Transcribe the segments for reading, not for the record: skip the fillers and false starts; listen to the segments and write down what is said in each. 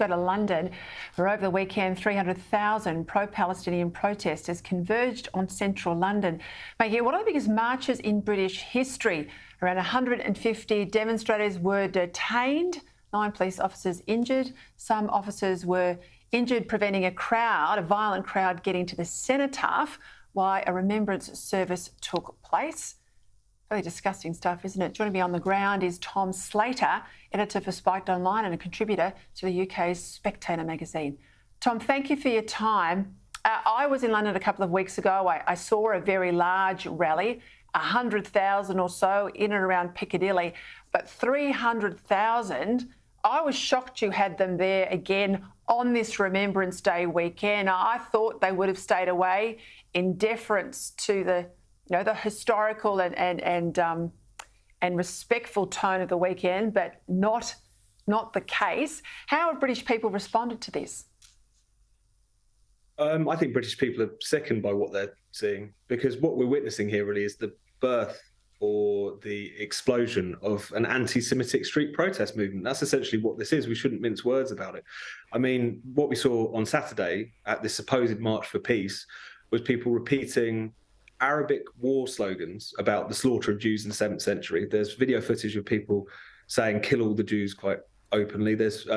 go to London, where over the weekend 300,000 pro-Palestinian protesters converged on central London, making it one of the biggest marches in British history. Around 150 demonstrators were detained, 9 police officers injured. Some officers were injured, preventing a violent crowd, getting to the cenotaph while a remembrance service took place. Really disgusting stuff, isn't it? Joining me on the ground is Tom Slater, editor for Spiked Online and a contributor to the UK's Spectator magazine. Tom, thank you for your time. I was in London a couple of weeks ago. I saw a very large rally, 100,000 or so in and around Piccadilly, but 300,000, I was shocked you had them there again on this Remembrance Day weekend. I thought they would have stayed away in deference to the historical and respectful tone of the weekend, but not the case. How have British people responded to this? I think British people are sickened by what they're seeing, because what we're witnessing here really is the birth or the explosion of an anti-Semitic street protest movement. That's essentially what this is. We shouldn't mince words about it. I mean, what we saw on Saturday at this supposed March for Peace was people repeating Arabic war slogans about the slaughter of Jews in the 7th century. There's video footage of people saying "kill all the Jews" quite openly. There's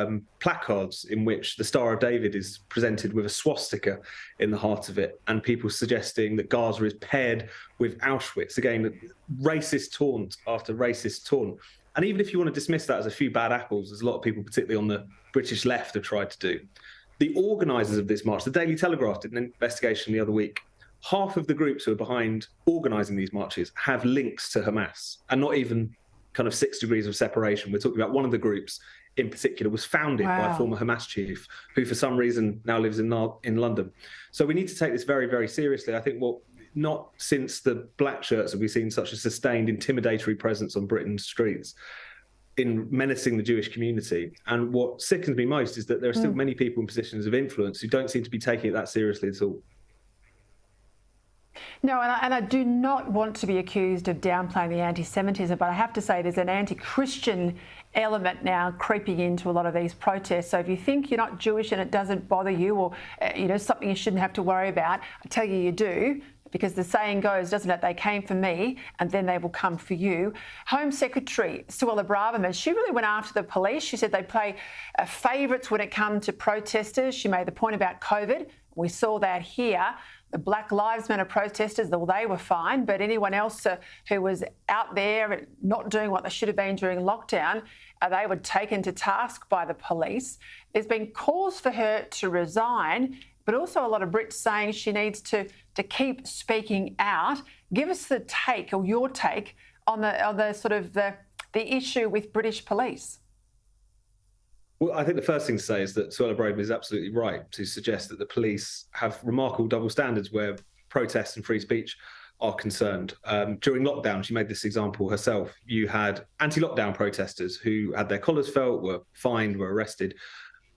placards in which the Star of David is presented with a swastika in the heart of it, and people suggesting that Gaza is paired with Auschwitz. Again, racist taunt after racist taunt. And even if you want to dismiss that as a few bad apples, as a lot of people, particularly on the British left, have tried to do, the organisers of this march, the Daily Telegraph did an investigation the other week. Half of the groups who are behind organising these marches have links to Hamas, and not even kind of 6 degrees of separation. We're talking about one of the groups in particular was founded by a former Hamas chief who for some reason now lives in London. So we need to take this very, very seriously. I think not since the black shirts have we seen such a sustained intimidatory presence on Britain's streets in menacing the Jewish community. And what sickens me most is that there are still many people in positions of influence who don't seem to be taking it that seriously at all. No, and I do not want to be accused of downplaying the anti-Semitism, but I have to say there's an anti-Christian element now creeping into a lot of these protests. So if you think you're not Jewish and it doesn't bother you, or something you shouldn't have to worry about, I tell you, you do. Because the saying goes, doesn't it, they came for me and then they will come for you. Home Secretary Suella Braverman, she really went after the police. She said they play favourites when it comes to protesters. She made the point about COVID. We saw that here. The Black Lives Matter protesters, well, they were fine, but anyone else who was out there not doing what they should have been during lockdown, they were taken to task by the police. There's been calls for her to resign, but also a lot of Brits saying she needs to keep speaking out. Give us the take, or your take, on the sort of the issue with British police. Well, I think the first thing to say is that Suella Braverman is absolutely right to suggest that the police have remarkable double standards where protests and free speech are concerned. During lockdown, she made this example herself. You had anti-lockdown protesters who had their collars felt, were fined, were arrested.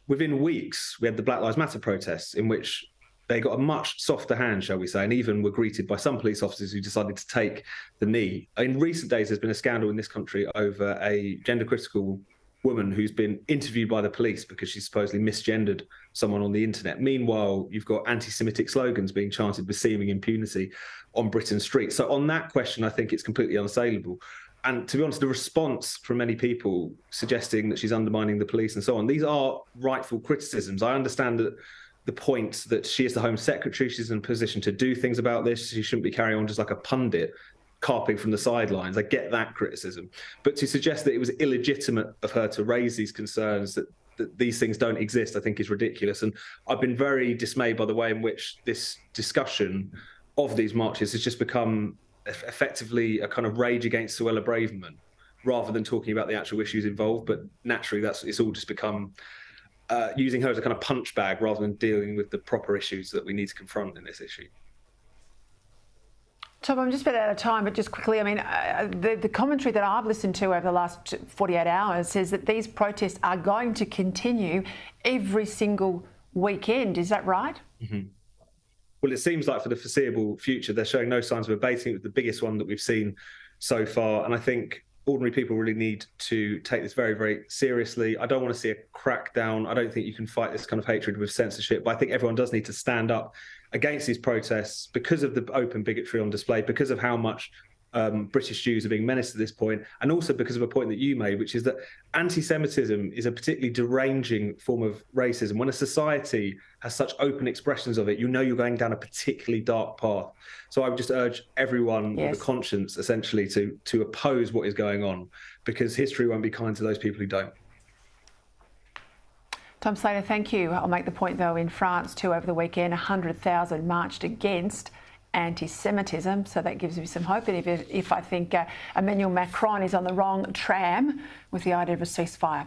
Within weeks, we had the Black Lives Matter protests in which they got a much softer hand, shall we say, and even were greeted by some police officers who decided to take the knee. In recent days, there's been a scandal in this country over a gender-critical woman who's been interviewed by the police because she supposedly misgendered someone on the internet. Meanwhile, you've got anti-Semitic slogans being chanted with seeming impunity on Britain's streets. So on that question, I think it's completely unassailable. And to be honest, the response from many people suggesting that she's undermining the police and so on, these are rightful criticisms. I understand that the point that she is the Home Secretary, she's in a position to do things about this. She shouldn't be carrying on just like a pundit, carping from the sidelines. I get that criticism. But to suggest that it was illegitimate of her to raise these concerns, that these things don't exist, I think is ridiculous. And I've been very dismayed by the way in which this discussion of these marches has just become effectively a kind of rage against Suella Braverman, rather than talking about the actual issues involved. But naturally, it's all just become using her as a kind of punch bag rather than dealing with the proper issues that we need to confront in this issue. Tom, I'm just about out of time, but just quickly, I mean, the commentary that I've listened to over the last 48 hours says that these protests are going to continue every single weekend. Is that right? Mm-hmm. Well, it seems like for the foreseeable future, they're showing no signs of abating. It was the biggest one that we've seen so far. And I think ordinary people really need to take this very, very seriously. I don't want to see a crackdown. I don't think you can fight this kind of hatred with censorship, but I think everyone does need to stand up against these protests because of the open bigotry on display, because of how much British Jews are being menaced at this point, and also because of a point that you made, which is that anti-Semitism is a particularly deranging form of racism. When a society has such open expressions of it, you know you're going down a particularly dark path. So I would just urge everyone with a conscience, essentially, to oppose what is going on, because history won't be kind to those people who don't. Tom Slater, thank you. I'll make the point, though, in France, too, over the weekend, 100,000 marched against anti-Semitism, so that gives me some hope. And if I think Emmanuel Macron is on the wrong tram with the idea of a ceasefire.